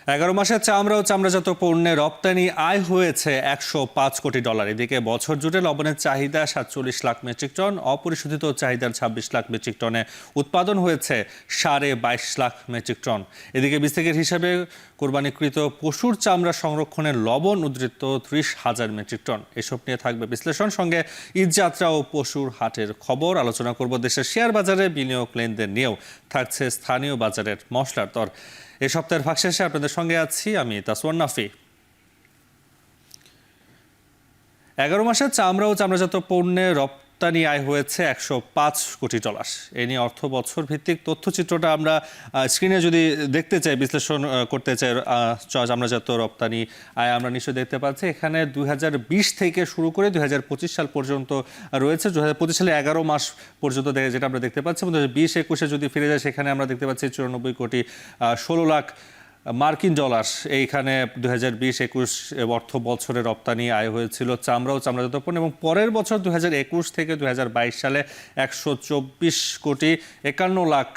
11 মাসে চামড়া ও চামড়াজাত পণ্যে রপ্তানি আয় হয়েছে $105 কোটি। এদিকে বছর জুড়ে লবণের চাহিদা 47 লাখ মেট্রিক টন, অপরিশোধিত চাহিদার 26 লাখ মেট্রিক টনে উৎপাদন হয়েছে 22.5 লাখ মেট্রিক টন। এদিকে বিস্তেকের হিসাবে কোরবানিকৃত পশুর চামড়া সংরক্ষণের লবণ উদ্ধৃত 30,000 মেট্রিক টন। এসব নিয়ে থাকবে বিশ্লেষণ, সঙ্গে ঈদযাত্রা ও পশুর হাটের খবর। আলোচনা করব দেশের শেয়ার বাজারে বিনিয়োগ লেনদেন নিয়েও, থাকছে স্থানীয় বাজারের মশলার দর। এই সপ্তাহের ভাগশেষে আপনাদের সঙ্গে আছি আমি তাসওয়ান নাফি। 11 মাসে চামড়া ও চামড়াজাত পণ্যে রপ্তানি আয় হয়েছে $105 কোটি। এ নিয়ে অর্থ বছর ভিত্তিক তথ্যচিত্রটা আমরা স্ক্রিনে যদি দেখতে চাই, বিশ্লেষণ করতে চাই চামড়াজাত রপ্তানি আয়, আমরা নিশ্চয়ই দেখতে পাচ্ছি এখানে 2020 থেকে শুরু করে 2025 সাল পর্যন্ত রয়েছে। 2025 সালে 11 মাস পর্যন্ত যেটা আমরা দেখতে পাচ্ছি, 2020-21-এ যদি ফিরে যায় সেখানে আমরা দেখতে পাচ্ছি 94 কোটি 16 লাখ মার্কিন ডলার। এইখানে 2020-21 অর্থ বছরে রপ্তানি আয় হয়েছিল চামড়া ও চামড়াজাত পণ্য, এবং পরের বছর 2021 থেকে 2022 সালে 124 কোটি 51 লাখ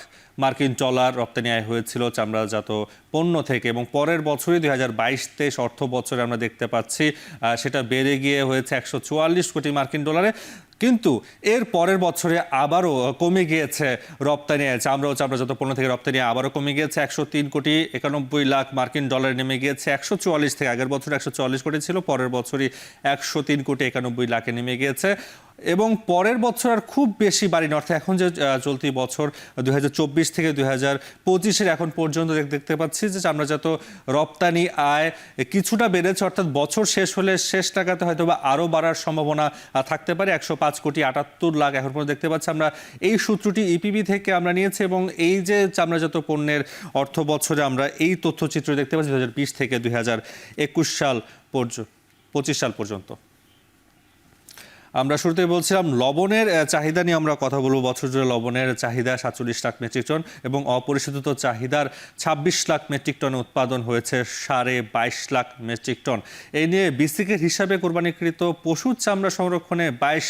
মার্কিন ডলার রপ্তানি আয় হয়েছিল চামড়াজাত পণ্য থেকে। এবং পরের বছরই 2022-23 অর্থ বছরে আমরা দেখতে পাচ্ছি সেটা বেড়ে গিয়ে হয়েছে 144 কোটি মার্কিন ডলারে। কিন্তু এর পরের বছরে আবারও কমে গিয়েছে রপ্তানি আয়, চামড়া ও চামড়াজাত পণ্য থেকে রপ্তানি আবারও কমে গিয়েছে 103 কোটি 91 লাখ মার্কিন ডলার, নেমে গিয়েছে 144 থেকে। আগের বছর 144 কোটি ছিল, পরের বছরই 103 কোটি 91 লাখে নেমে গিয়েছে। এবং পরের বছর আর খুব বেশি বাড়েনি, অর্থাৎ এখন যে চলতি বছর 2024 থেকে 2025-এর এখন পর্যন্ত দেখতে পাচ্ছি যে চামড়াজাত রপ্তানি আয় কিছুটা বেড়েছে, অর্থাৎ বছর শেষ হলে শেষ টাকাতে হয়তো বা আরও বাড়ার সম্ভাবনা থাকতে পারে। 105 কোটি 78 লাখ এখন পর্যন্ত দেখতে পাচ্ছি আমরা। এই সূত্রটি ইপিবি থেকে আমরা নিয়েছি, এবং এই যে চামড়াজাত পণ্যের অর্থ বছরে আমরা এই তথ্যচিত্র দেখতে পাচ্ছি 2020 থেকে 2021 সাল পর্যন্ত 25 সাল পর্যন্ত। আমরা শুরুতে বলছিলাম লবণের চাহিদা নিয়ে আমরা কথা বলবো। বছর জুড়ে লবণের চাহিদা 47 লাখ মেট্রিক টন এবং অপরিশোধিত চাহিদার 26 লাখ মেট্রিক টনে উৎপাদন হয়েছে 22.5 লাখ মেট্রিক টন। এই নিয়ে বিস্তেকের হিসাবে কোরবানিকৃত পশুর চামড়া সংরক্ষণে 22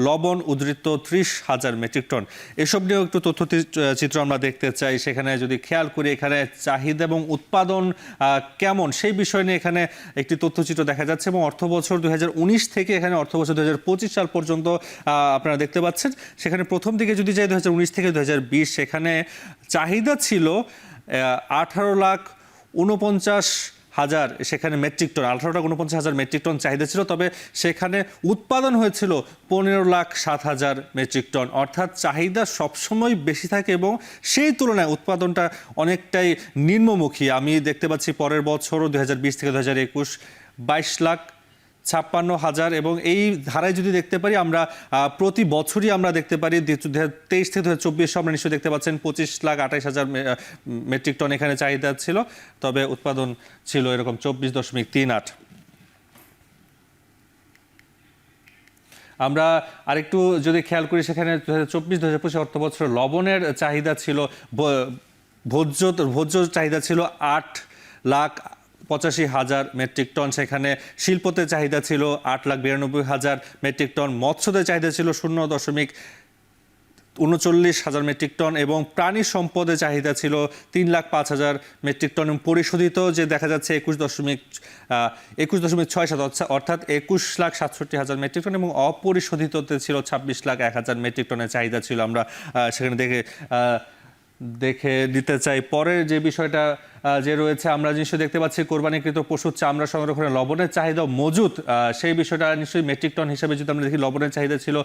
লবণ উদ্ধৃত 30,000 মেট্রিক টন। এসব নিয়েও একটু তথ্যচিত্র আমরা দেখতে চাই। সেখানে যদি খেয়াল করি এখানে চাহিদা এবং উৎপাদন কেমন সেই বিষয় নিয়ে এখানে একটি তথ্যচিত্র দেখা যাচ্ছে। এবং অর্থ বছর 2019 থেকে এখানে অর্থ বছর 2025 সাল পর্যন্ত আপনারা দেখতে পাচ্ছেন। সেখানে প্রথম দিকে যদি যাই 2019 থেকে 2020, সেখানে চাহিদা ছিল 18,49,000 সেখানে মেট্রিক টন, 18,49,000 মেট্রিক টন চাহিদা ছিল। তবে সেখানে উৎপাদন হয়েছিল 15,07,000 মেট্রিক টন। অর্থাৎ চাহিদা সবসময় বেশি থাকে এবং সেই তুলনায় উৎপাদনটা অনেকটাই নিম্নমুখী। আমি দেখতে পাচ্ছি পরের বছরও 2020 থেকে 2021 22,56,000, এবং এই ধারায় যদি দেখতে পারি আমরা প্রতি বছরই আমরা দেখতে পারি 2023 থেকে 2024 আমরা নিশ্চয়ই দেখতে পাচ্ছেন 25,28,000 মেট্রিক টন এখানে চাহিদা ছিল, তবে উৎপাদন ছিল এরকম 24.38। আমরা আরেকটু যদি খেয়াল করি সেখানে 2024-2025 অর্থ বছর লবণের চাহিদা ছিল, ভোজ্য চাহিদা ছিল 8,85,000 মেট্রিক টন। সেখানে শিল্পতে চাহিদা ছিল 8,92,000 মেট্রিক টন, মৎস্যতে চাহিদা ছিল 0.39,000 মেট্রিক টন, এবং প্রাণী সম্পদে চাহিদা ছিল 3,05,000 মেট্রিক টন। এবং পরিশোধিত যে দেখা যাচ্ছে 21.67, অর্থাৎ 21,67,000 মেট্রিক টন, এবং অপরিশোধিততে ছিল 26,01,000 মেট্রিক টনের চাহিদা ছিল। আমরা সেখানে দেখে দিতে চাই পরের যে বিষয়টা যে রয়েছে, আমরা নিশ্চয়ই দেখতে পাচ্ছি কোরবানিকৃত পশুর চামড়া সংরক্ষণে লবণের চাহিদা মজুদ, সেই বিষয়টা নিশ্চয়ই মেট্রিক টন হিসেবে যদি আমরা দেখি লবণের চাহিদা ছিল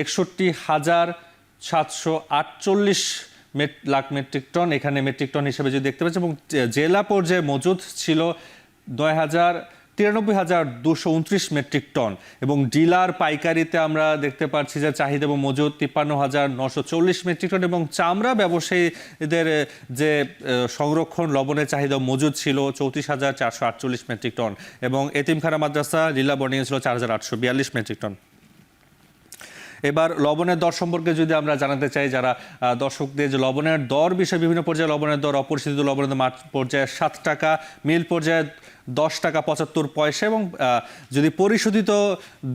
61,748 লাখ মেট্রিক টন এখানে মেট্রিক টন হিসেবে যদি দেখতে পাচ্ছি, এবং জেলা পর্যায়ে মজুদ ছিল 93,229 মেট্রিক টন, এবং ডিলার পাইকারিতে আমরা দেখতে পাচ্ছি যে চাহিদা এবং মজুদ 53,940 মেট্রিক টন, এবং চামড়া ব্যবসায়ীদের যে সংরক্ষণ লবণের চাহিদা মজুদ ছিল 34,448 মেট্রিক টন, এবং এতিমখানা মাদ্রাসা লীলা বোর্ডিং ছিল 4,842 মেট্রিক টন। এবার লবণের দর সম্পর্কে যদি আমরা জানাতে চাই যারা দর্শকদের, যে লবণের দর বিষয়ে বিভিন্ন পর্যায়ে লবণের দর, অপরিশোধিত লবণের মাঠ পর্যায়ে 7 টাকা, মিল পর্যায়ে 10 টাকা 75 পয়সা, এবং যদি পরিশোধিত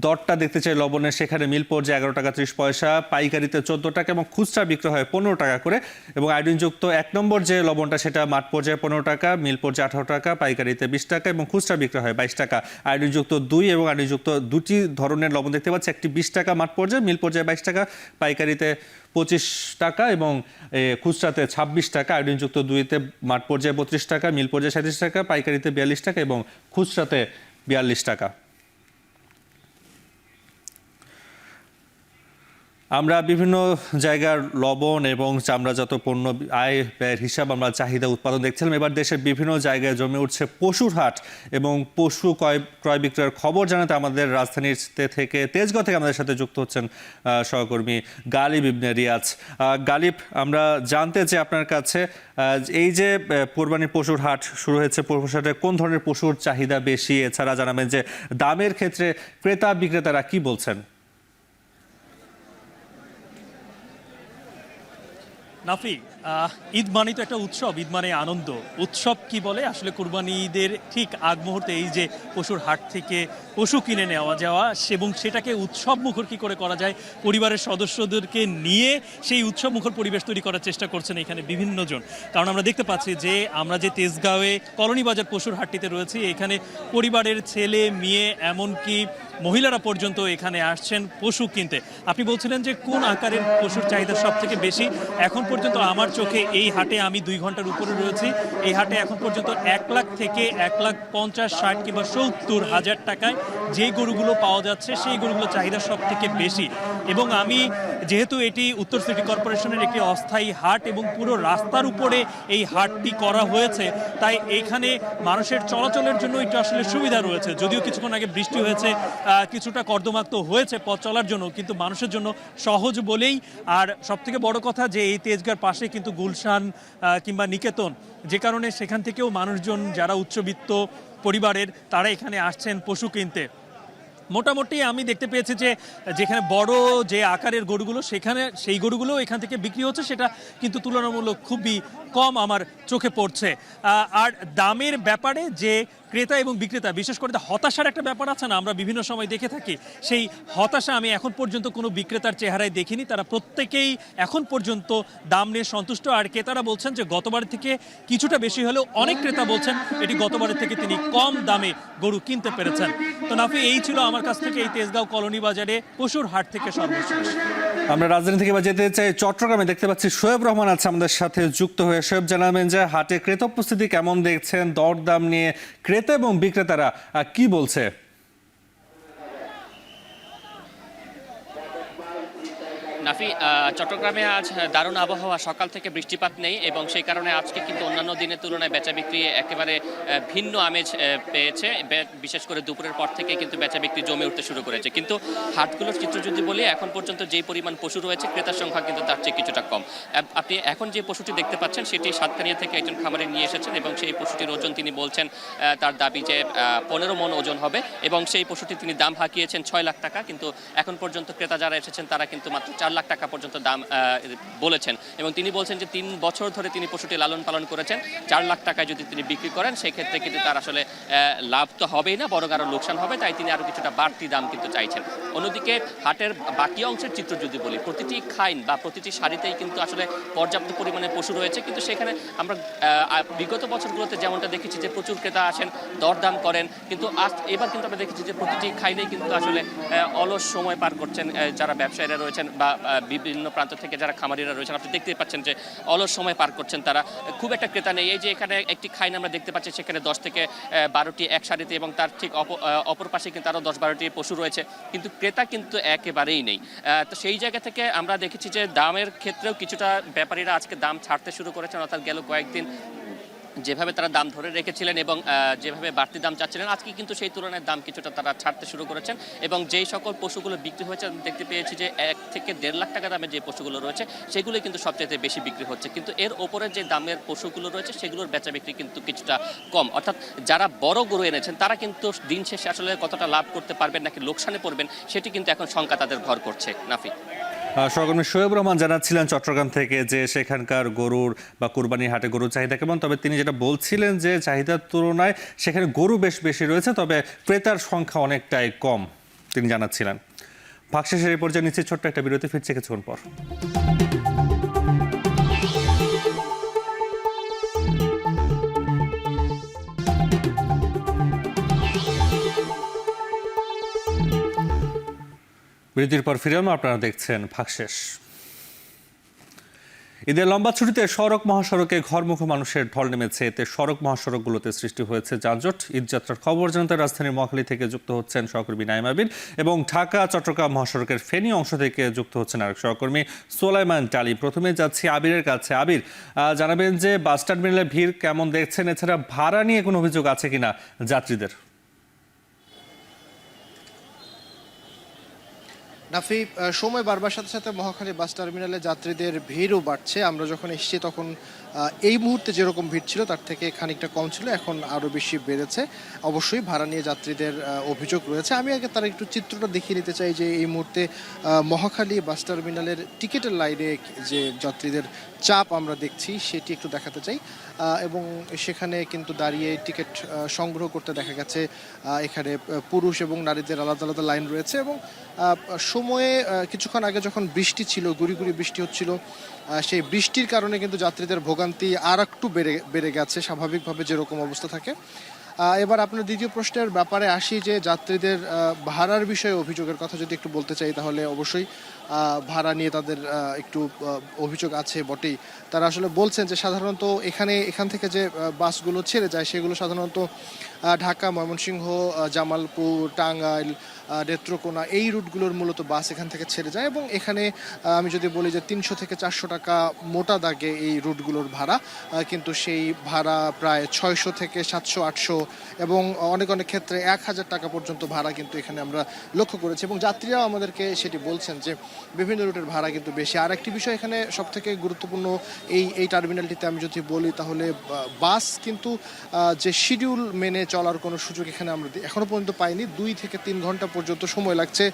দরটা দেখতে চাই লবণের, সেখানে মিল পর্যায়ে 11 টাকা 30 পয়সা, পাইকারিতে 14 টাকা এবং খুচরা বিক্রি হয় 15 টাকা করে। এবং আয়োডিনযুক্ত 1 নম্বর যে লবণটা সেটা মাঠ পর্যায়ে 15 টাকা, মিল পর্যায়ে 18 টাকা, পাইকারিতে 20 টাকা এবং খুচরা বিক্রি হয় 22 টাকা। আয়োডিনযুক্ত 2 এবং আয়োডিনযুক্ত দুটি ধরনের লবণ দেখতে পাচ্ছি, একটি 20 টাকা মাঠ পর্যায়ে, মিল পর্যায়ে 22 টাকা, পাইকারিতে 25 টাকা এবং খুচরাতে 26 টাকা। আয়োডিনযুক্ত 2-তে মাঠ পর্যায়ে 32 টাকা, মিল পর্যায়ে 37 টাকা, পাইকারিতে 42 টাকা এবং খুচরাতে 42 টাকা। আমরা বিভিন্ন জায়গার লবণ এবং চামড়াজাত পণ্য আয় ব্যয়ের হিসাব, আমরা চাহিদা উৎপাদন দেখছিলাম। এবার দেশের বিভিন্ন জায়গায় জমে উঠছে পশুর হাট এবং পশু ক্রয় বিক্রয়ের খবর জানাতে আমাদের রাজধানীর থেকে তেজগাঁও থেকে আমাদের সাথে যুক্ত হচ্ছেন সহকর্মী গালিব ইবনে রিয়াজ। গালিব, আমরা জানতে চাই আপনার কাছে, এই যে কোরবানির পশুর হাট শুরু হয়েছে, পশুর হাটে কোন ধরনের পশুর চাহিদা বেশি? এছাড়া জানাবেন যে দামের ক্ষেত্রে ক্রেতা বিক্রেতারা কি বলছেন? নাফি, ঈদ মানে তো একটা উৎসব, ঈদ মানে আনন্দ। উৎসব কি বলে আসলে কুরবানি ঈদের ঠিক আগ মুহূর্তে এই যে পশুর হাট থেকে পশু কিনে নেওয়া যাওয়া এবং সেটাকে উৎসব মুখর কি করে করা যায়, পরিবারের সদস্যদেরকে নিয়ে সেই উৎসব মুখর পরিবেশ তৈরি করার চেষ্টা করছেন এখানে বিভিন্ন জন। কারণ আমরা দেখতে পাচ্ছি যে আমরা যে তেজগাঁওয়ে কলোনি বাজার পশুর হাটটিতে রয়েছি, এখানে পরিবারের ছেলে মেয়ে এমনকি মহিলারা পর্যন্ত এখানে আসছেন পশু কিনতে। আপনি বলছিলেন যে কোন আকারের পশুর চাহিদা সব থেকে বেশি। এখন পর্যন্ত আমার চোখে এই হাটে, আমি 2 ঘন্টার উপরে রয়েছি, এই হাটে এখন পর্যন্ত 1 লাখ থেকে 1,50,000, 60 কিংবা 70,000 টাকায় যে গরুগুলো পাওয়া যাচ্ছে সেই গরুগুলো চাহিদা সব থেকে বেশি। এবং আমি যেহেতু এটি উত্তর সিটি কর্পোরেশনের একটি অস্থায়ী হাট এবং পুরো রাস্তার উপরে এই হাটটি করা হয়েছে, তাই এখানে মানুষের চলাচলের জন্য একটু আসলে সুবিধা রয়েছে। যদিও কিছুক্ষণ আগে বৃষ্টি হয়েছে, কিছুটা কর্দমাক্ত হয়েছে পথ চলার জন্য, কিন্তু মানুষের জন্য সহজ বলেই। আর সবথেকে বড় কথা যে এই তেজগাঁর পাশে কিন্তু গুলশান কিংবা নিকেতন, যে কারণে সেখান থেকেও মানুষজন যারা উচ্চবিত্ত পরিবারের তারা এখানে আসছেন পশু কিনতে। মোটামুটি আমি দেখতে পেয়েছি যে যেখানে বড় যে আকারের গরুগুলো, সেখানে সেই গরুগুলো এখান থেকে বিক্রি হচ্ছে, সেটা কিন্তু তুলনামূলক খুবই কম আমার চোখে পড়ছে। আর দামের ব্যাপারে যে ক্রেতা এবং বিক্রেতা, বিশেষ করে হতাশার একটা ব্যাপার আছে না, আমরা বিভিন্ন সময় দেখে থাকি, সেই হতাশা আমি এখন পর্যন্ত কোনো বিক্রেতার চেহারায় দেখিনি। তারা প্রত্যেকেই এখন পর্যন্ত দাম নিয়ে সন্তুষ্ট। আর ক্রেতারা বলছেন যে গতবারের থেকে কিছুটা বেশি হলেও অনেক ক্রেতা বলছেন এটি গতবারের থেকে তিনি কম দামে গরু কিনতে পেরেছেন। তো নাফি, এই ছিল আমার কাছ থেকে এই তেজগাঁও কলোনি বাজারে পশুর হাট থেকে সর্বশেষ। আমরা রাজধানী থেকে যেতে চাই চট্টগ্রামে, দেখতে পাচ্ছি শোয়েব রহমান আছে আমাদের সাথে যুক্ত হয়ে। শোয়েব, জানাবেন যে হাটে ক্রেতা উপস্থিতি কেমন দেখছেন, দরদাম নিয়ে ক্রেতা এবং বিক্রেতারা কি বলছে? নাফি, চট্টগ্রামে আজ দারুণ আবহাওয়া, সকাল থেকে বৃষ্টিপাত নেই এবং সেই কারণে আজকে কিন্তু অন্যান্য দিনের তুলনায় বেচা বিক্রি একেবারে ভিন্ন আমেজ পেয়েছে। বিশেষ করে দুপুরের পর থেকে কিন্তু বেচা বিক্রি জমে উঠতে শুরু করেছে। কিন্তু হাটগুলোর চিত্র যদি বলি, এখন পর্যন্ত যেই পরিমাণ পশু রয়েছে ক্রেতার সংখ্যা কিন্তু তার চেয়ে কিছুটা কম। আপনি এখন যে পশুটি দেখতে পাচ্ছেন সেটি সাতকানিয়া থেকে একজন খামারে নিয়ে এসেছেন এবং সেই পশুটির ওজন তিনি বলছেন তার দাবি যে 15 মণ ওজন হবে এবং সেই পশুটি তিনি দাম হাঁকিয়েছেন 6 লাখ টাকা। কিন্তু এখন পর্যন্ত ক্রেতা যারা এসেছেন তারা কিন্তু মাত্র 4 লাখ টাকা পর্যন্ত দাম বলেছেন এবং তিনি বলছেন যে 3 বছর ধরে তিনি পশুটি লালন পালন করেছেন। 4 লাখ টাকায় যদি তিনি বিক্রি করেন সেক্ষেত্রে কিন্তু তার আসলে লাভ তো হবেই না, বরং আরও লোকসান হবে, তাই তিনি আরও কিছুটা বাড়তি দাম কিন্তু চাইছেন। অন্যদিকে হাটের বাকি অংশের চিত্র যদি বলি, প্রতিটি খাইন বা প্রতিটি সারিতেই কিন্তু আসলে পর্যাপ্ত পরিমাণে পশু রয়েছে। কিন্তু সেখানে আমরা বিগত বছরগুলোতে যেমনটা দেখেছি যে প্রচুর ক্রেতা আসেন, দরদাম করেন, কিন্তু এবার কিন্তু আমরা দেখেছি যে প্রতিটি খাইনেই কিন্তু আসলে অলস সময় পার করছেন যারা ব্যবসায়ীরা রয়েছেন বা বিভিন্ন প্রান্ত থেকে যারা খামারিরা রয়েছেন। আপনি দেখতেই পাচ্ছেন যে অলস সময় পার করছেন তারা, খুব একটা ক্রেতা নেই। এই যে এখানে একটি খাইন আমরা দেখতে পাচ্ছি, সেখানে 10 থেকে 12টি এক সারিতে এবং তার ঠিক অপর পাশে কিন্তু আরও 10-12টি পশু রয়েছে, কিন্তু ক্রেতা কিন্তু একেবারেই নেই। তো সেই জায়গা থেকে আমরা দেখেছি যে দামের ক্ষেত্রেও কিছুটা ব্যাপারীরা আজকে দাম ছাড়তে শুরু করেছেন, অর্থাৎ গেল কয়েকদিন যেভাবে তারা দাম ধরে রেখেছিলেন এবং যেভাবে বাড়তি দাম চাচ্ছিলেন, আজকে কিন্তু সেই তুলনায় দাম কিছুটা তারা ছাড়তে শুরু করেছেন এবং যেই সকল পশুগুলো বিক্রি হয়েছে দেখতে পেয়েছি যে 1 থেকে 1.5 লাখ টাকা দামের যে পশুগুলো রয়েছে সেগুলোই কিন্তু সবচেয়ে বেশি বিক্রি হচ্ছে। কিন্তু এর ওপরে যে দামের পশুগুলো রয়েছে সেগুলোর বেচা বিক্রি কিন্তু কিছুটা কম, অর্থাৎ যারা বড় গরু এনেছেন তারা কিন্তু দিন শেষে আসলে কতটা লাভ করতে পারবেন নাকি লোকসানে পড়বেন সেটি কিন্তু এখন শঙ্কা তাদের ভর করছে। নাফি, সহকর্মী শোয়েব রহমান জানাচ্ছিলেন চট্টগ্রাম থেকে যে সেখানকার গরুর বা কুরবানির হাটে গরুর চাহিদা কেমন। তবে তিনি যেটা বলছিলেন যে চাহিদার তুলনায় সেখানে গরু বেশ বেশি রয়েছে, তবে ক্রেতার সংখ্যা অনেকটাই কম তিনি জানাচ্ছিলেন। ভাগশেষের এই পর্যায়ে নিচ্ছে ছোট্ট একটা বিরতি, ফিরছে কিছুক্ষণ পর। বিরতির পর ফিরে এলাম, আপনারা দেখছেন ভাগশেষ। ঈদের লম্বা ছুটিতে সড়ক মহাসড়কে ঘরমুখো মানুষের ঢল নেমেছে। এতে সড়ক মহাসড়কগুলোতে সৃষ্টি হয়েছে যানজট। ঈদযাত্রার খবর জানাতে রাজধানীর মহাখালী থেকে যুক্ত হচ্ছেন সহকর্মী নাইম আবির এবং ঢাকা চট্টগ্রাম মহাসড়কের ফেনী অংশ থেকে যুক্ত হচ্ছেন আরেক সহকর্মী সোলাইমান টালি। প্রথমে যাচ্ছি আবিরের কাছে। আবির, জানাবেন যে বাস টার্মিনালে ভিড় কেমন দেখছেন, এছাড়া ভাড়া নিয়ে কোনো অভিযোগ আছে কিনা যাত্রীদের? নাফি, সময় বাড়বার সাথে সাথে মহাখালী বাস টার্মিনালে যাত্রীদের ভিড়ও বাড়ছে। আমরা যখন এসেছি তখন এই মুহূর্তে যেরকম ভিড় ছিল তার থেকে খানিকটা কম ছিল, এখন আরও বেশি বেড়েছে। অবশ্যই ভাড়া নিয়ে যাত্রীদের অভিযোগ রয়েছে। আমি আগে তার একটু চিত্রটা দেখিয়ে নিতে চাই যে এই মুহূর্তে মহাখালী বাস টার্মিনালের টিকিটের লাইনে যে যাত্রীদের চাপ আমরা দেখছি সেটি একটু দেখাতে চাই। এবং সেখানে কিন্তু দাঁড়িয়ে টিকিট সংগ্রহ করতে দেখা গেছে এখানে পুরুষ এবং নারীদের আলাদা আলাদা লাইন রয়েছে। এবং সময়ে কিছুক্ষণ আগে যখন বৃষ্টি ছিল, গুড়ি গুড়ি বৃষ্টি হচ্ছিল, সেই বৃষ্টির কারণে কিন্তু যাত্রীদের ভোগান্তি আর একটু বেড়ে গেছে স্বাভাবিকভাবে যেরকম অবস্থা থাকে। এবার আপনার দ্বিতীয় প্রশ্নের ব্যাপারে আসি যে যাত্রীদের ভাড়ার বিষয়ে অভিযোগের কথা যদি একটু বলতে চাই, তাহলে অবশ্যই ভাড়া নিয়ে তাদের একটু অভিযোগ আছে বটেই। তারা আসলে বলছেন যে সাধারণত এখান থেকে যে বাসগুলো ছেড়ে যায় সেগুলো সাধারণত ঢাকা, ময়মনসিংহ, জামালপুর, টাঙ্গাইল, নেত্রকোনা এই রুটগুলোর মূলত বাস এখান থেকে ছেড়ে যায়। এবং এখানে আমি যদি বলি যে 300 থেকে 400 টাকা মোটা দাগে এই রুটগুলোর ভাড়া, কিন্তু সেই ভাড়া প্রায় 600 থেকে 700, 800 এবং অনেক ক্ষেত্রে 1000 টাকা পর্যন্ত ভাড়া কিন্তু এখানে আমরা লক্ষ্য করেছি। এবং যাত্রীরাও আমাদেরকে সেটি বলছেন যে বিভিন্ন রুটের ভাড়া কিন্তু বেশি। আর একটি বিষয় এখানে সবথেকে গুরুত্বপূর্ণ এই টার্মিনালটিতে আমি যদি বলি, তাহলে বাস কিন্তু যে শিডিউল মেনে চলার কোনো সুযোগ এখানে আমরা এখনো পর্যন্ত পাইনি। 2 থেকে 3 ঘন্টা পর্যন্ত সময় লাগছে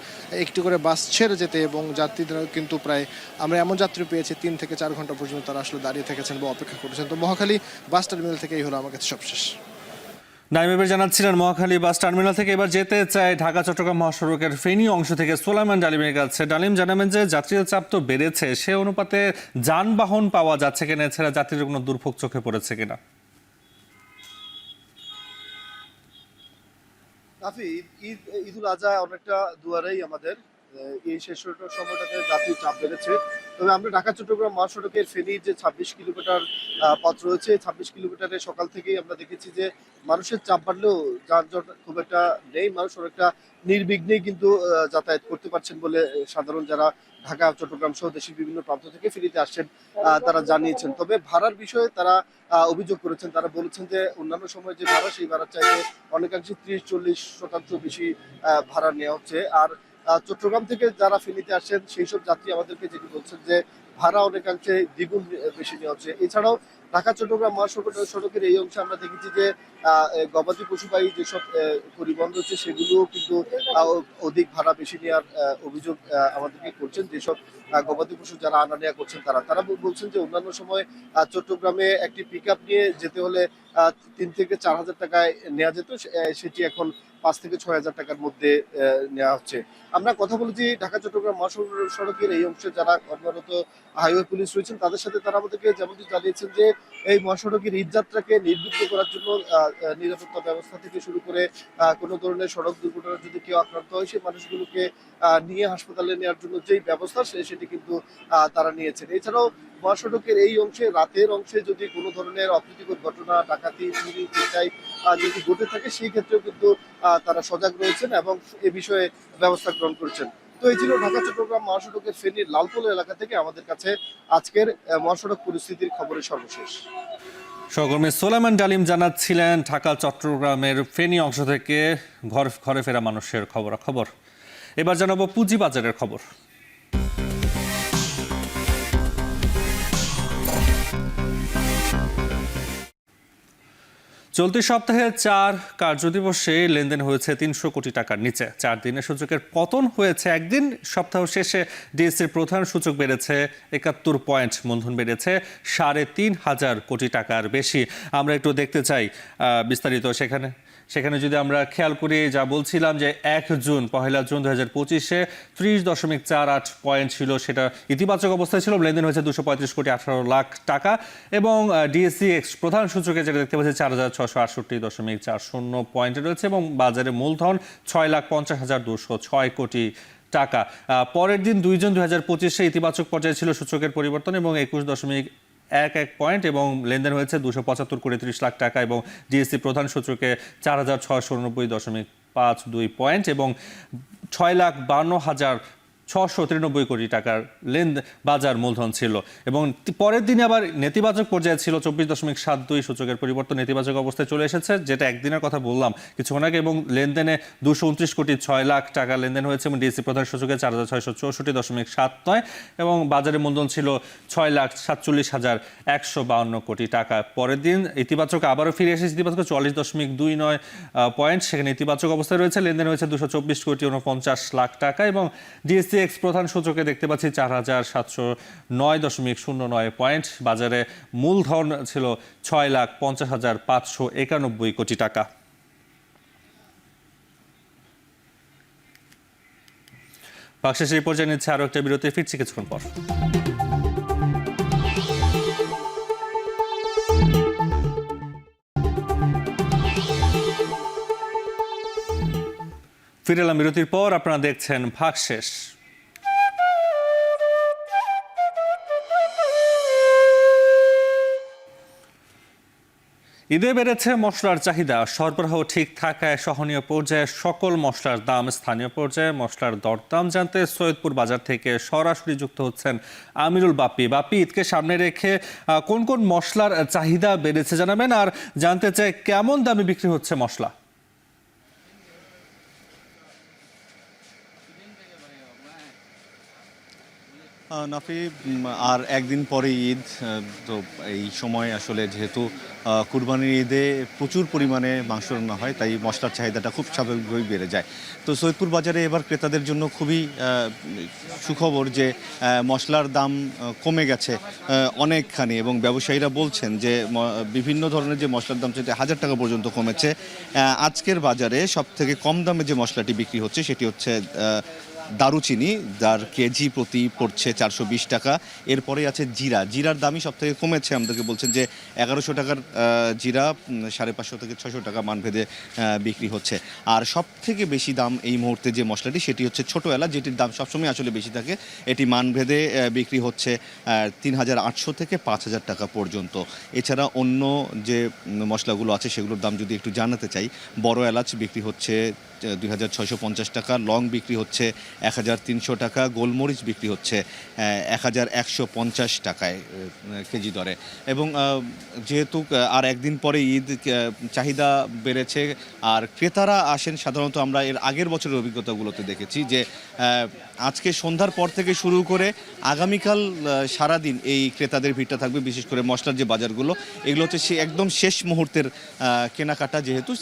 একটি করে বাস ছেড়ে যেতে। এবং যাত্রীরা কিন্তু প্রায় আমরা এমন যাত্রী পেয়েছি 3 থেকে 4 ঘন্টা পর্যন্ত তারা আসলে দাঁড়িয়ে থেকেছেন বা অপেক্ষা করেছেন। তো মহাখালী বাস টার্মিনাল থেকে এই হলো আমার কাছে সবশেষ। নাইম জানাচ্ছিলেন মহাখালী বাস টার্মিনাল থেকে। এবার যেতে চায় ঢাকা চট্টগ্রাম মহাসড়কের ফেনী অংশ থেকে সোলাইমান ডালিমের কাছে। ডালিম, জানাবেন যে যাত্রীদের চাপ তো বেড়েছে, সে অনুপাতে যানবাহন পাওয়া যাচ্ছে কিনা, এছাড়া যাত্রীদের কোনো দুর্ভোগ চোখে পড়েছে কিনা? কাফি ঈদুল আজহা অনেকটা দুয়ারেই আমাদের। এই শেষ সময়টাতে যাত্রীর চাপ বেড়েছে। তবে আমরা ঢাকা চট্টগ্রাম মহাসড়কের ফেনীর যে 26 কিলোমিটার পথ রয়েছে, 26 কিলোমিটারে সকাল থেকেই আমরা দেখেছি যে মানুষের চাপ বাড়লেও যানজট খুব একটা নেই। মানুষ অনেকটা নির্বিঘ্নেই কিন্তু যাতায়াত করতে পারছেন বলে সাধারণ যারা ঢাকা, চট্টগ্রাম সহ দেশের বিভিন্ন প্রান্ত থেকে ফেনীতে আসছেন তারা জানিয়েছেন। তবে ভাড়ার বিষয়ে তারা অভিযোগ করেছেন। তারা বলেছেন যে অন্যান্য সময় যে ভাড়া, সেই ভাড়ার চাইতে অনেকাংশে 30-40% বেশি ভাড়া নেওয়া হচ্ছে। আর চট্টগ্রাম থেকে যারা ফেনীতে আসেন সেই সব যাত্রী আমাদেরকে যেটি বলছেন যে ভাড়া অনেকাংশে দ্বিগুণ বেশি নেওয়া হচ্ছে। এছাড়াও ঢাকা চট্টগ্রাম মহাসড়কের এই অংশে আমরা দেখেছি যে গবাদি পশুবাহী যেসব পরিবহন রয়েছে সেগুলোও কিন্তু অধিক ভাড়া বেশি নেওয়ার অভিযোগ আমাদেরকে করছেন। যেসব গবাদি পশু যারা আনা নেওয়া করছেন তারা বলছেন যে অন্যান্য সময় চট্টগ্রামে একটি পিক আপ নিয়ে যেতে হলে 3 থেকে 4 হাজার টাকায় নেওয়া যেত, সেটি এখন 5 থেকে 6 হাজার টাকার মধ্যে নেওয়া হচ্ছে। আমরা কথা বলেছি ঢাকা চট্টগ্রাম মহাসড়কের এই অংশে যারা কর্মরত হাইওয়ে পুলিশ রয়েছেন তাদের সাথে। তারা আমাদেরকে যেমনটি জানিয়েছেন যে এই মহাসড়কের ঈদযাত্রাকে নির্বিঘ্ন করার জন্য নিরাপত্তা ব্যবস্থা থেকে শুরু করে কোনো ধরনের সড়ক দুর্ঘটনা যদি কেউ আক্রান্ত হয় সেই মানুষগুলোকে নিয়ে হাসপাতালে নেওয়ার জন্য যেই ব্যবস্থা সেটি কিন্তু তারা নিয়েছেন। এছাড়াও মহাসড়কের এই অংশে রাতের অংশে যদি কোনো ধরনের অপ্রীতিকর ঘটনা, ডাকাতি, চুরি, ছিনতাই যদি ঘটে থাকে সেই ক্ষেত্রেও কিন্তু তারা সজাগ রয়েছেন এবং এ বিষয়ে ব্যবস্থা গ্রহণ করছেন। তো এই ছিল ঢাকা চট্টগ্রাম মহাসড়কের ফেনীর লালপুল এলাকা থেকে আমাদের কাছে আজকের মহাসড়ক পরিস্থিতির খবরের সর্বশেষ। সহকর্মী সোলাইমান ডালিম জানাচ্ছিলেন ঢাকা চট্টগ্রামের ফেনী অংশ থেকে ঘরে ফেরা মানুষের খবর। এবার জানাবো পুঁজিবাজারের খবর। চলতি সপ্তাহে ৪ কার্যদিবসে লেনদেন হয়েছে ৩০০ কোটি টাকার নিচে। ৪ দিনের সূচকের পতন হয়েছে একদিন। সপ্তাহ শেষে ডিএসসির প্রধান সূচক বেড়েছে ৭১ পয়েন্ট, মূলধন বেড়েছে ৩৫০০ কোটি টাকার বেশি। আমরা একটু দেখতে চাই বিস্তারিত সেখানে যদি আমরা খেয়াল করি, যা বলছিলাম যে ১ জুন ২০২৫-এ ৩০.৪৮ পয়েন্ট ছিল, সেটা ইতিবাচক অবস্থায় ছিল। লেনদেন হয়েছে ২৩৫ কোটি ১৮ লাখ টাকা এবং ডিএসসিএক্স প্রধান সূচকে যেটা দেখতে পাচ্ছি ৪৬৬৮.৪০ পয়েন্টে রয়েছে এবং বাজারে মূলধন ৬,৫০,২০৬ কোটি টাকা। পরের দিন ২ জুন ২০২৫-এ ইতিবাচক পর্যায়ে ছিল সূচকের পরিবর্তন এবং ২১.১১ পয়েন্ট এবং লেনদেন হয়েছে ২৭৫ কোটি ৩০ লাখ টাকা এবং ডিএসসি প্রধান সূচকে ৪,৬89.৫২ পয়েন্ট এবং ৬,৫২,৬৯৩ কোটি টাকার বাজার মূলধন ছিল এবং পরের দিনে আবার নেতিবাচক পর্যায়ে ছিল ২৪.৭২ সূচকের পরিবর্তন নেতিবাচক অবস্থায় চলে এসেছে, যেটা একদিনের কথা বললাম কিছুক্ষণ আগে এবং লেনদেনে ২২৯ কোটি ৬ লাখ টাকা লেনদেন হয়েছে এবং ডিএসসি প্রধান সূচকে ৪,৬64.৭৯ এবং বাজারে মূলধন ছিল ৬,৪৭,১৫২ কোটি টাকা। পরের দিন ইতিবাচক আবারও ফিরে এসেছে, ইতিবাচক ৪০.২৯ পয়েন্ট, সেখানে ইতিবাচক অবস্থায় রয়েছে। লেনদেন হয়েছে ২২৪ কোটি ৪৯ লাখ টাকা এবং ডিএসসিএক্স প্রধান সূচকে দেখতে পাচ্ছি ৪,৭০৯.০৯ পয়েন্ট। বাজারে মূলধন ছিল ৬,৫০,৫৯১ কোটি টাকা। বাক্সের এই পর্যায়ে নিচ্ছে আরও একটা বিরতি, ফিরছি কিছুক্ষণ পর। ফিরে এলাম বিরতির পর, আপনারা দেখছেন ভাগশেষ। ঈদে বেড়েছে মশলার চাহিদা, সরবরাহ ঠিক থাকায় সহনীয় পর্যায়ে সকল মশলার দাম স্থানীয় পর্যায়ে। মশলার দরদাম জানতে সৈয়দপুর বাজার থেকে সরাসরি যুক্ত হচ্ছেন আমিরুল বাপ্পি। বাপ্পি, ঈদকে সামনে রেখে কোন কোন মশলার চাহিদা বেড়েছে জানাবেন, আর জানতে চাই কেমন দামে বিক্রি হচ্ছে মশলা? নাফি, আর একদিন পরে ঈদ, তো এই সময় আসলে যেহেতু কুরবানির ঈদে প্রচুর পরিমাণে মাংস রান্না হয়, তাই মশলার চাহিদাটা খুব স্বাভাবিকভাবেই বেড়ে যায়। তো সৈয়দপুর বাজারে এবার ক্রেতাদের জন্য খুবই সুখবর যে মশলার দাম কমে গেছে অনেকখানি এবং ব্যবসায়ীরা বলছেন যে বিভিন্ন ধরনের যে মশলার দাম সেটা ১,০০০ টাকা পর্যন্ত কমেছে। আজকের বাজারে সবথেকে কম দামে যে মশলাটি বিক্রি হচ্ছে সেটি হচ্ছে দারুচিনি, যার কেজি প্রতি পড়ছে ৪২০ টাকা। এরপরে আছে জিরার দামই সব থেকে কমেছে। আমাদেরকে বলছেন যে ১১০০ টাকার জিরা ৫৫০ থেকে ৬০০ টাকা মানভেদে বিক্রি হচ্ছে। আর সব থেকে বেশি দাম এই মুহূর্তে যে মশলাটি সেটি হচ্ছে ছোটো এলাচ, যেটির দাম সবসময় আসলে বেশি থাকে। এটি মানভেদে বিক্রি হচ্ছে ৩,৮০০ থেকে ৫,০০০ টাকা পর্যন্ত। এছাড়া অন্য যে মশলাগুলো আছে সেগুলোর দাম যদি একটু জানাতে চাই, বড় এলাচ বিক্রি হচ্ছে ২,৬৫০ টাকা, লং বিক্রি হচ্ছে ১,৩০০ টাকা, গোলমরিচ বিক্রি হচ্ছে ১,১৫০ টাকায় কেজি দরে। এবং যেহেতু আর একদিন পরে ঈদ, চাহিদা বেড়েছে আর ক্রেতারা আসেন সাধারণত আমরা এর আগের বছরের অভিজ্ঞতাগুলোতে দেখেছি যে আজকে সন্ধ্যার পর থেকে শুরু করে আগামীকাল সারাদিন এই ক্রেতাদের ভিড়টা থাকবে। বিশেষ করে মশলার যে বাজারগুলো এগুলো হচ্ছে সে একদম শেষ মুহূর্তের কেনাকাটা, যেহেতু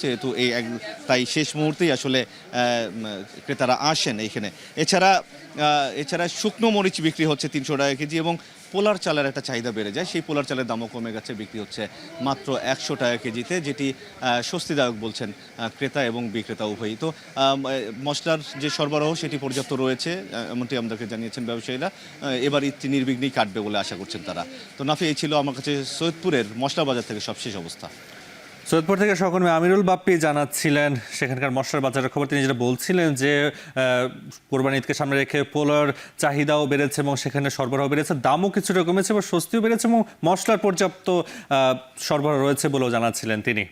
তাই শেষ মুহূর্তেই আসলে ক্রেতারা আসেন এইখানে। এছাড়া শুকনো মরিচ বিক্রি হচ্ছে ৩০০ টাকা কেজি এবং পোলার চালের একটা চাহিদা বেড়ে যায়। সেই পোলার চালের দামও কমে গেছে, বিক্রি হচ্ছে মাত্র ১০০ টাকা কেজিতে, যেটি স্বস্তিদায়ক বলছেন ক্রেতা এবং বিক্রেতা উভয়ই। তো মশলার যে সরবরাহ সেটি পর্যাপ্ত রয়েছে এমনটি আমাদেরকে জানিয়েছেন ব্যবসায়ীরা। এবার ঈদটি নির্বিঘ্নেই কাটবে বলে আশা করছেন তারা। তো নাফি, এই ছিল আমার কাছে সৈয়দপুরের মশলা বাজার থেকে সবশেষ অবস্থা। সৈয়দপুর থেকে সহকর্মী আমিরুল বাপ্পি জানাচ্ছিলেন সেখানকার মশলার বাজারের খবর। তিনি যেটা বলছিলেন যে কোরবানি ঈদকে সামনে রেখে পোলার চাহিদাও বেড়েছে এবং সেখানে সরবরাহ বেড়েছে, দামও কিছুটা কমেছে এবং স্বস্তিও বেড়েছে এবং মশলার পর্যাপ্ত সরবরাহ রয়েছে বলেও জানাচ্ছিলেন তিনি।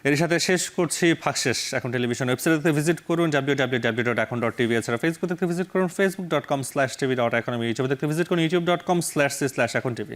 এর সাথে শেষ করছি ভাগশেষ। এখন টেলিভিশন ওয়েবসাইটে ভিজিট করুন www.এখন.tv, এছাড়া ফেসবুক দেখতে ভিজিট করুন facebook.com/tv.economy, ইউটিউবে দেখতে ভিজিট করুন youtube.com/c/econtv।